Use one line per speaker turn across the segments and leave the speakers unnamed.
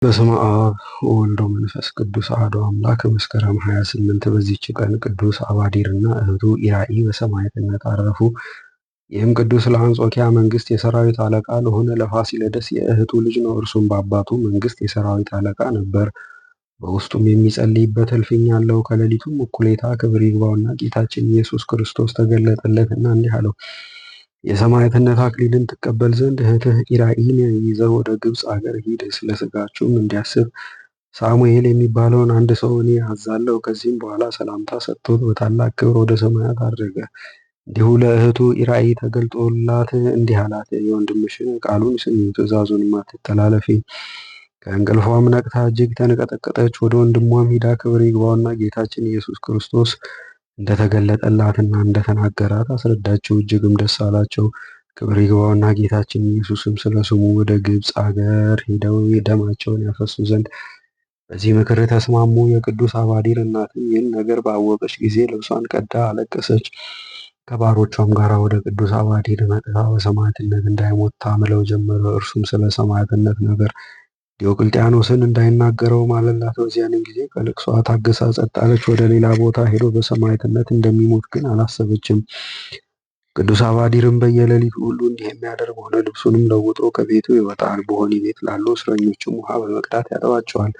በስመ አብ ወወልድ ወመንፈስ ቅዱስ አሐዱ አምላክ። መስከረም 28 በዚህች ቀን ቅዱስ አባዲርና እህቱ ኢራኢ በሰማዕትነት አረፉ። ይህም ቅዱስ ለአንጾኪያ መንግስት የሰራዊት አለቃ ለሆነ ለፋሲለደስ የእህቱ ልጅ ነው። እርሱም በአባቱ መንግስት የሰራዊት አለቃ ነበር። በውስጡም የሚጸልይበት እልፍኝ አለው። ከሌሊቱም እኩሌታ ክብር ይግባውና ጌታችን ኢየሱስ ክርስቶስ ተገለጠለትና እንዲህ አለው፣ የሰማዕትነት አክሊልን ትቀበል ዘንድ እህትህ ኢራኢን ይዘህ ወደ ግብፅ አገር ሂድ። ስለ ስጋችሁም እንዲያስብ ሳሙኤል የሚባለውን አንድ ሰው እኔ አዛለሁ። ከዚህም በኋላ ሰላምታ ሰጥቶት በታላቅ ክብር ወደ ሰማያት አረገ። እንዲሁ ለእህቱ ኢራኢ ተገልጦላት እንዲህ አላት፣ የወንድምሽን ቃሉን ስሚ፣ ትእዛዙንም አትተላለፊ። ከእንቅልፏም ነቅታ እጅግ ተንቀጠቀጠች። ወደ ወንድሟም ሂዳ ክብር ይግባውና ጌታችን ኢየሱስ ክርስቶስ እንደተገለጠላትና እንደተናገራት አስረዳችው። እጅግም ደስ አላቸው። ክብር ይግባውና ጌታችን ኢየሱስም ስለ ስሙ ወደ ግብፅ አገር ሄደው ደማቸውን ያፈሱ ዘንድ በዚህ ምክር ተስማሙ። የቅዱስ አባዲር እናትም ይህን ነገር ባወቀች ጊዜ ልብሷን ቀዳ አለቀሰች። ከባሮቿም ጋር ወደ ቅዱስ አባዲር መጥታ በሰማዕትነት እንዳይሞት ታምለው ጀመረ። እርሱም ስለ ሰማዕትነት ነገር ዲዮቅልጥያኖስን እንዳይናገረው ማለላት። በዚያንም ጊዜ ከልቅሷ ታግሳ ጸጥ አለች። ወደ ሌላ ቦታ ሄዶ በሰማዕትነት እንደሚሞት ግን አላሰበችም። ቅዱስ አባዲርም በየሌሊቱ ሁሉ እንዲህ የሚያደርግ ሆነ። ልብሱንም ለውጦ ከቤቱ ይወጣል። በወህኒ ቤት ላሉ እስረኞችም ውሃ በመቅዳት ያጠባቸዋል።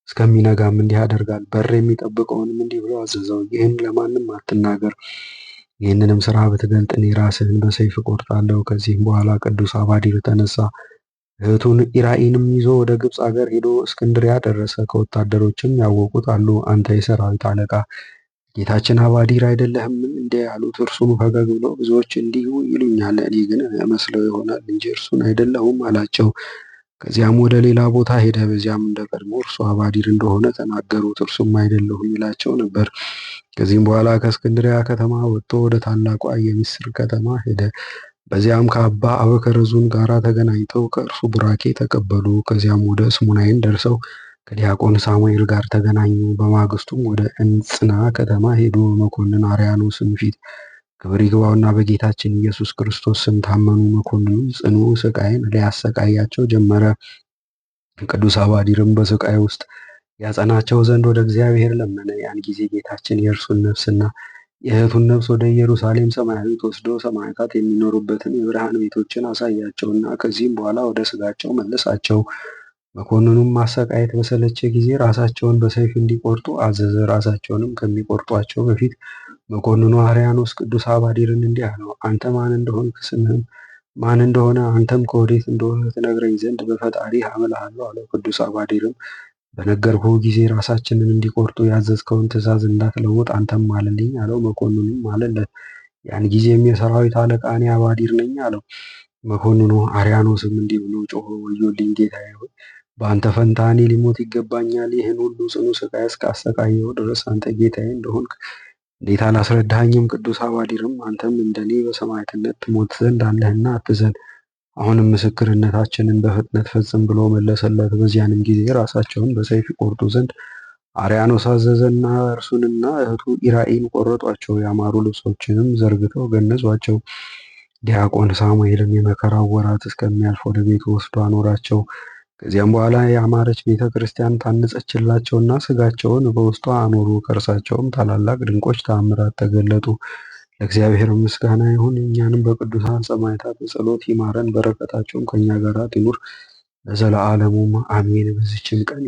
እስከሚነጋም እንዲህ ያደርጋል። በር የሚጠብቀውንም እንዲህ ብሎ አዘዘው፣ ይህን ለማንም አትናገር። ይህንንም ስራ ብትገልጥ እኔ ራስህን በሰይፍ እቆርጣለሁ። ከዚህም በኋላ ቅዱስ አባዲር ተነሳ። እህቱን ኢራኢንም ይዞ ወደ ግብፅ አገር ሄዶ እስክንድሪያ ደረሰ። ከወታደሮችም ያወቁት አሉ። አንተ የሰራዊት አለቃ ጌታችን አባዲር አይደለህምን? እንዲህ ያሉት። እርሱም ፈገግ ብሎ ብዙዎች እንዲሁ ይሉኛል፣ እኔ ግን መስለው ይሆናል እንጂ እርሱን አይደለሁም አላቸው። ከዚያም ወደ ሌላ ቦታ ሄደ። በዚያም እንደ ቀድሞ እርሱ አባዲር እንደሆነ ተናገሩት። እርሱም አይደለሁም ይላቸው ነበር። ከዚህም በኋላ ከእስክንድሪያ ከተማ ወጥቶ ወደ ታላቋ የሚስር ከተማ ሄደ። በዚያም ከአባ አበከረዙን ጋር ተገናኝተው ከእርሱ ቡራኬ ተቀበሉ። ከዚያም ወደ ስሙናይን ደርሰው ከዲያቆን ሳሙኤል ጋር ተገናኙ። በማግስቱም ወደ እንጽና ከተማ ሄዱ። መኮንን አርያኖስም ፊት ክብር ይግባውና በጌታችን ኢየሱስ ክርስቶስ ስም ታመኑ። መኮንኑም ጽኑ ስቃይን ሊያሰቃያቸው ጀመረ። ቅዱስ አባዲርም በስቃይ ውስጥ ያጸናቸው ዘንድ ወደ እግዚአብሔር ለመነ። ያን ጊዜ ጌታችን የእርሱን ነፍስና የእህቱን ነፍስ ወደ ኢየሩሳሌም ሰማያዊት ወስዶ ሰማዕታት የሚኖሩበትን የብርሃን ቤቶችን አሳያቸውና ከዚህም በኋላ ወደ ስጋቸው መለሳቸው። መኮንኑም ማሰቃየት በሰለቸ ጊዜ ራሳቸውን በሰይፍ እንዲቆርጡ አዘዘ። ራሳቸውንም ከሚቆርጧቸው በፊት መኮንኑ አርያኖስ ቅዱስ አባዲርን እንዲህ አለው፣ አንተ ማን እንደሆንክ ስምህም ማን እንደሆነ አንተም ከወዴት እንደሆነ ትነግረኝ ዘንድ በፈጣሪህ አምልሃለሁ አለው። ቅዱስ አባዲርም በነገርኩህ ጊዜ ራሳችንን እንዲቆርጡ ያዘዝከውን ትእዛዝ እንዳትለውጥ አንተም ማልልኝ አለው። መኮንኑም ማለለት። ያን ጊዜም የሰራዊት አለቃ እኔ አባዲር ነኝ አለው። መኮንኑ አርያኖስም እንዲህ ብሎ ጮሆ፣ ወዮልኝ ጌታዬ ሆይ፣ በአንተ ፈንታ እኔ ሊሞት ይገባኛል። ይህን ሁሉ ጽኑ ስቃይ እስካሰቃየው ድረስ አንተ ጌታዬ እንደሆንክ እንዴት አላስረዳኸኝም? ቅዱስ አባዲርም አንተም እንደኔ በሰማዕትነት ትሞት ዘንድ አለህና አትዘን፣ አሁንም ምስክርነታችንን በፍጥነት ፈጽም ብሎ መለሰለት። በዚያንም ጊዜ ራሳቸውን በሰይፍ ይቆርጡ ዘንድ አርያኖስ አዘዘና እርሱንና እህቱ ኢራኢን ቆረጧቸው። ያማሩ ልብሶችንም ዘርግተው ገነዟቸው። ዲያቆን ሳሙኤልም የመከራው ወራት እስከሚያልፍ ወደ ቤቱ ወስዶ አኖራቸው። ከዚያም በኋላ የአማረች ቤተ ክርስቲያን ታነጸችላቸውና ስጋቸውን በውስጧ አኖሩ። ከእርሳቸውም ታላላቅ ድንቆች ተአምራት ተገለጡ። ለእግዚአብሔር ምስጋና ይሁን። እኛንም በቅዱሳን ሰማዕታት ጸሎት ይማረን፣ በረከታቸውም ከእኛ ጋር ትኑር ለዘለዓለሙም አሜን። በዚችም ቀን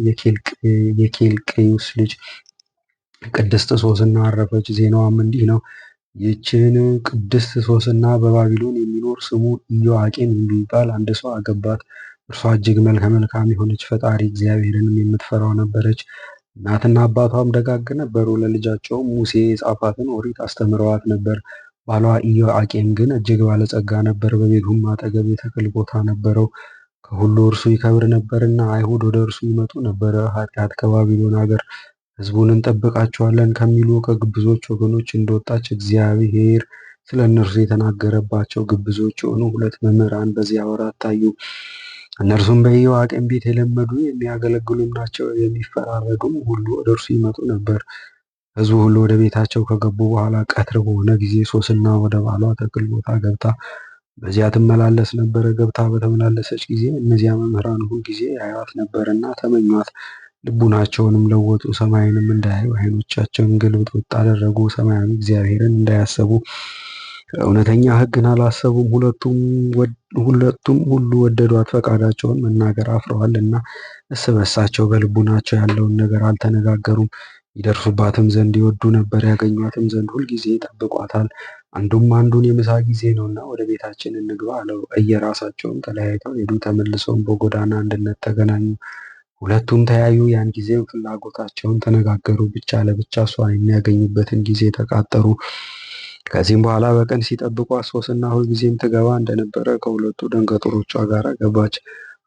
የኬልቅዩስ ልጅ ቅድስት ሶስና አረፈች። ዜናዋም እንዲህ ነው። ይህችን ቅድስት ሶስና በባቢሎን የሚኖር ስሙ ኢዮአቄም የሚባል አንድ ሰው አገባት። እርሷ እጅግ መልከ መልካም የሆነች ፈጣሪ እግዚአብሔርንም የምትፈራው ነበረች። እናትና አባቷም ደጋግ ነበሩ። ለልጃቸውም ሙሴ የጻፋትን ኦሪት አስተምረዋት ነበር። ባሏ ኢዮአቄም ግን እጅግ ባለጸጋ ነበር። በቤቱም አጠገብ የተክል ቦታ ነበረው። ከሁሉ እርሱ ይከብር ነበርና አይሁድ ወደ እርሱ ይመጡ ነበረ። ኃጢአት ከባቢሎን ሀገር ሕዝቡን እንጠብቃቸዋለን ከሚሉ ከግብዞች ወገኖች እንደወጣች እግዚአብሔር ስለ እነርሱ የተናገረባቸው ግብዞች የሆኑ ሁለት መምህራን በዚያ ወራት ታዩ። እነርሱም በኢዮአቄም ቤት የለመዱ የሚያገለግሉም ናቸው። የሚፈራረዱም ሁሉ ወደ እርሱ ይመጡ ነበር። ሕዝቡ ሁሉ ወደ ቤታቸው ከገቡ በኋላ ቀትር በሆነ ጊዜ ሶስና ወደ ባሏ ተክል ቦታ ገብታ በዚያ ትመላለስ ነበረ። ገብታ በተመላለሰች ጊዜ እነዚያ መምህራን ሁልጊዜ ያዩአት ነበርና ተመኟት። ልቡናቸውንም ለወጡ። ሰማይንም እንዳያዩ ዓይኖቻቸውን ግልብጥብጥ አደረጉ። ሰማያዊ እግዚአብሔርን እንዳያሰቡ እውነተኛ ሕግን አላሰቡም። ሁለቱም ሁሉ ወደዷት፣ ፈቃዳቸውን መናገር አፍረዋል እና እርስ በርሳቸው በልቡናቸው ያለውን ነገር አልተነጋገሩም። ይደርሱባትም ዘንድ ይወዱ ነበር፣ ያገኟትም ዘንድ ሁልጊዜ ይጠብቋታል። አንዱም አንዱን የምሳ ጊዜ ነውና ወደ ቤታችን እንግባ አለው። እየራሳቸውም ተለያይተው ሄዱ። ተመልሰውም በጎዳና አንድነት ተገናኙ። ሁለቱም ተያዩ። ያን ጊዜም ፍላጎታቸውን ተነጋገሩ። ብቻ ለብቻ እሷን የሚያገኙበትን ጊዜ ተቃጠሩ። ከዚህም በኋላ በቀን ሲጠብቋት ሶስና ሁልጊዜም ትገባ እንደነበረ ከሁለቱ ደንገጡሮቿ ጋር ገባች።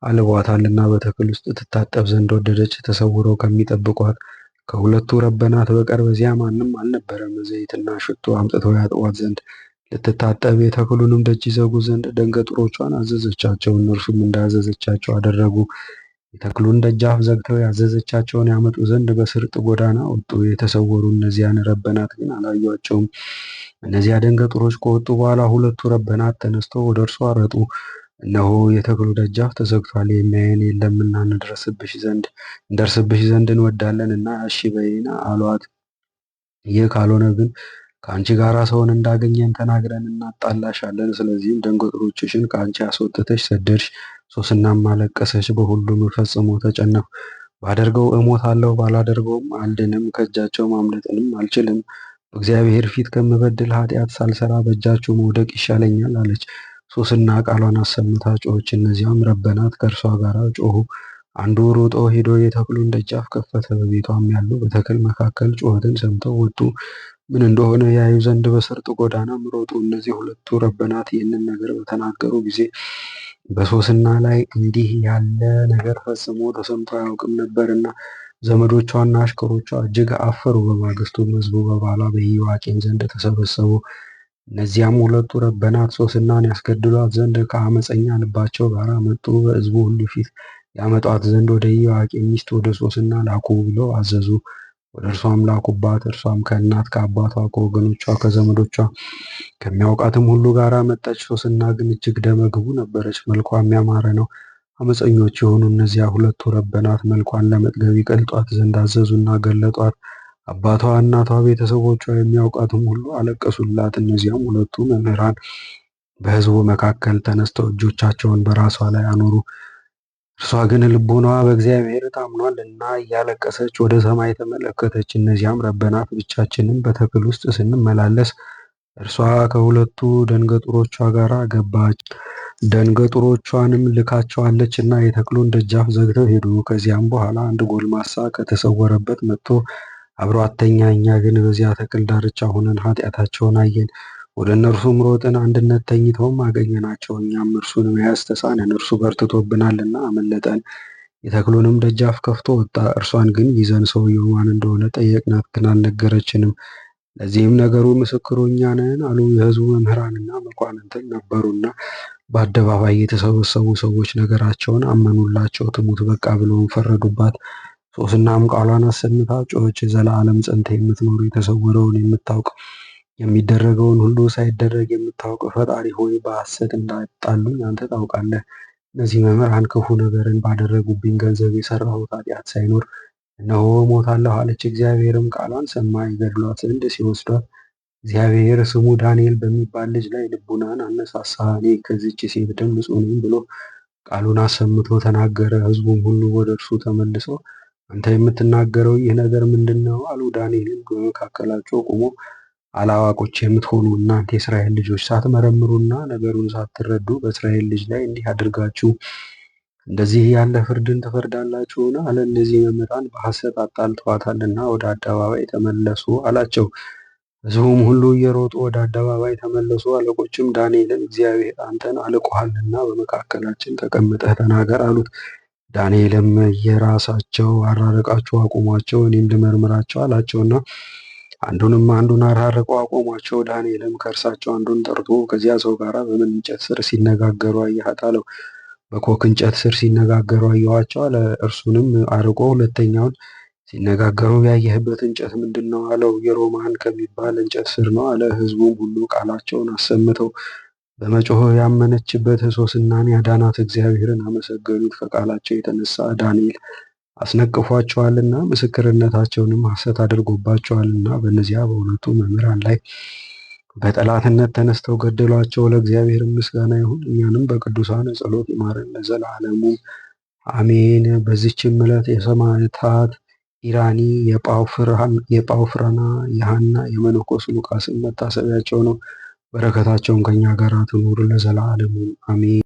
አልቧታልና በተክል ውስጥ ትታጠብ ዘንድ ወደደች። ተሰውረው ከሚጠብቋት ከሁለቱ ረበናት በቀር በዚያ ማንም አልነበረም። ዘይትና ሽቱ አምጥተው ያጥቧት ዘንድ ልትታጠብ የተክሉንም ደጅ ይዘጉ ዘንድ ደንገጡሮቿን አዘዘቻቸው። እነርሱም እንዳዘዘቻቸው አደረጉ። የተክሉን ደጃፍ ዘግተው ያዘዘቻቸውን ያመጡ ዘንድ በስርጥ ጎዳና ወጡ። የተሰወሩ እነዚያን ረበናት ግን አላዩአቸውም። እነዚያ ደንገጡሮች ከወጡ በኋላ ሁለቱ ረበናት ተነስተው ወደ እርሷ ሮጡ። እነሆ የተክሉ ደጃፍ ተዘግቷል፣ የሚያየን የለምና እንደርስብሽ ዘንድ እንወዳለን እና እሺ በይን አሏት። ይህ ካልሆነ ግን ከአንቺ ጋር ሰውን እንዳገኘን ተናግረን እናጣላሻለን። ስለዚህም ደንገጡሮችሽን ከአንቺ አስወጥተሽ ሰደድሽ። ሶስናም አለቀሰች። በሁሉም ፈጽሞ ተጨነኩ። ባደርገው እሞታለሁ፣ ባላደርገውም አልድንም። ከእጃቸው ማምለጥንም አልችልም። በእግዚአብሔር ፊት ከምበድል ኃጢአት ሳልሰራ በእጃችሁ መውደቅ ይሻለኛል አለች። ሶስና ቃሏን አሰምታ ጮኸች። እነዚያም ረበናት ከእርሷ ጋር ጮኹ። አንዱ ሮጦ ሄዶ የተክሉን ደጃፍ ከፈተ። በቤቷም ያሉ በተክል መካከል ጩኸትን ሰምተው ወጡ። ምን እንደሆነ ያዩ ዘንድ በስርጥ ጎዳናም ሮጡ። እነዚህ ሁለቱ ረበናት ይህንን ነገር በተናገሩ ጊዜ በሶስና ላይ እንዲህ ያለ ነገር ፈጽሞ ተሰምቶ አያውቅም ነበርና ዘመዶቿና አሽከሮቿ እጅግ አፈሩ። በማግስቱም ሕዝቡ በባሏ በኢዮአቄም ዘንድ ተሰበሰቡ። እነዚያም ሁለቱ ረበናት ሶስናን ያስገድሏት ዘንድ ከአመፀኛ ልባቸው ጋር መጡ። በሕዝቡ ሁሉ ፊት ያመጧት ዘንድ ወደ ኢዮአቄም ሚስት ወደ ሶስና ላኩ ብለው አዘዙ። ወደ እርሷም ላኩባት። እርሷም ከእናት ከአባቷ ከወገኖቿ ከዘመዶቿ ከሚያውቃትም ሁሉ ጋር መጣች። ሶስና ግን እጅግ ደመግቡ ነበረች፣ መልኳም ያማረ ነው። አመፀኞች የሆኑ እነዚያ ሁለቱ ረበናት መልኳን ለመጥገብ ይቀልጧት ዘንድ አዘዙና ገለጧት። አባቷ፣ እናቷ፣ ቤተሰቦቿ የሚያውቃትም ሁሉ አለቀሱላት። እነዚያም ሁለቱ መምህራን በሕዝቡ መካከል ተነስተው እጆቻቸውን በራሷ ላይ አኖሩ። እርሷ ግን ልቡናዋ በእግዚአብሔር ታምኗል እና እያለቀሰች ወደ ሰማይ ተመለከተች። እነዚያም ረበናት ብቻችንን በተክል ውስጥ ስንመላለስ እርሷ ከሁለቱ ደንገጡሮቿ ጋር ገባች። ደንገጡሮቿንም ልካቸዋለች እና የተክሉን ደጃፍ ዘግተው ሄዱ። ከዚያም በኋላ አንድ ጎልማሳ ከተሰወረበት መጥቶ አብሯት ተኛ። እኛ ግን በዚያ ተክል ዳርቻ ሆነን ኃጢአታቸውን አየን። ወደ እነርሱም ሮጥን፣ አንድነት ተኝተውም አገኘናቸው። እኛም እርሱን መያዝ ተሳነን፣ እርሱ በርትቶብናልና አመለጠን። የተክሉንም ደጃፍ ከፍቶ ወጣ። እርሷን ግን ይዘን ሰውየው ማን እንደሆነ ጠየቅናት፣ ግን አልነገረችንም። ለዚህም ነገሩ ምስክሩ እኛ ነን አሉ። የሕዝቡ መምህራንና መኳንንትን ነበሩና በአደባባይ የተሰበሰቡ ሰዎች ነገራቸውን አመኑላቸው። ትሙት በቃ ብለውም ፈረዱባት። ሶስናም ቃሏን አሰምታ ጮኸች። ዘለዓለም ጸንተ የምትኖር የተሰወረውን የምታውቅ የሚደረገውን ሁሉ ሳይደረግ የምታውቅ ፈጣሪ ሆይ በሐሰት እንዳጣሉኝ አንተ ታውቃለህ። እነዚህ መምህራን ክፉ ነገርን ባደረጉብኝ ገንዘብ የሰራሁት ኃጢአት ሳይኖር እነሆ እሞታለሁ አለች። እግዚአብሔርም ቃሏን ሰማ። ይገድሏት ዘንድ ሲወስዷት እግዚአብሔር ስሙ ዳንኤል በሚባል ልጅ ላይ ልቡናን አነሳሳ። እኔ ከዚች ሴት ደም ንጹሕ ነኝ ብሎ ቃሉን አሰምቶ ተናገረ። ሕዝቡም ሁሉ ወደ እርሱ ተመልሰው አንተ የምትናገረው ይህ ነገር ምንድን ነው አሉ። ዳንኤልም በመካከላቸው ቆሞ አላዋቆች የምትሆኑ እናንተ የእስራኤል ልጆች ሳትመረምሩና ነገሩን ሳትረዱ በእስራኤል ልጅ ላይ እንዲህ አድርጋችሁ እንደዚህ ያለ ፍርድን ትፈርዳላችሁን? አለ። እነዚህ መምህራን በሐሰት አጣልተዋታልና ወደ አደባባይ ተመለሱ አላቸው። ሕዝቡም ሁሉ እየሮጡ ወደ አደባባይ ተመለሱ። አለቆችም ዳንኤልን እግዚአብሔር አንተን አልቆሃልና በመካከላችን ተቀምጠህ ተናገር አሉት። ዳንኤልም የራሳቸው አራርቃችሁ አቁሟቸው፣ እኔም ልመርምራቸው አላቸውና አንዱን አራርቀው አቆሟቸው። ዳንኤልም ከእርሳቸው አንዱን ጠርቶ ከዚያ ሰው ጋር በምን እንጨት ስር ሲነጋገሩ አየሃት አለው። በኮክ እንጨት ስር ሲነጋገሩ አየኋቸው አለ። እርሱንም አርቆ ሁለተኛውን ሲነጋገሩ ያየህበት እንጨት ምንድን ነው አለው። የሮማን ከሚባል እንጨት ስር ነው አለ። ሕዝቡም ሁሉ ቃላቸውን አሰምተው በመጮህ ያመነችበት ሶስናን ያዳናት እግዚአብሔርን አመሰገኑት። ከቃላቸው የተነሳ ዳንኤል አስነቅፏቸዋልና ምስክርነታቸውንም ሐሰት አድርጎባቸዋልና በእነዚያ በሁለቱ መምህራን ላይ በጠላትነት ተነስተው ገደሏቸው። ለእግዚአብሔር ምስጋና ይሁን፣ እኛንም በቅዱሳን ጸሎት ይማረን ለዘላለሙ አሜን። በዚችም ዕለት የሰማዕታት ኢራኒ፣ የጳውፍራና፣ የሐና፣ የመነኮስ ሉቃስን መታሰቢያቸው ነው። በረከታቸውን ከኛ ጋር ትኑር ለዘላለሙ አሜን።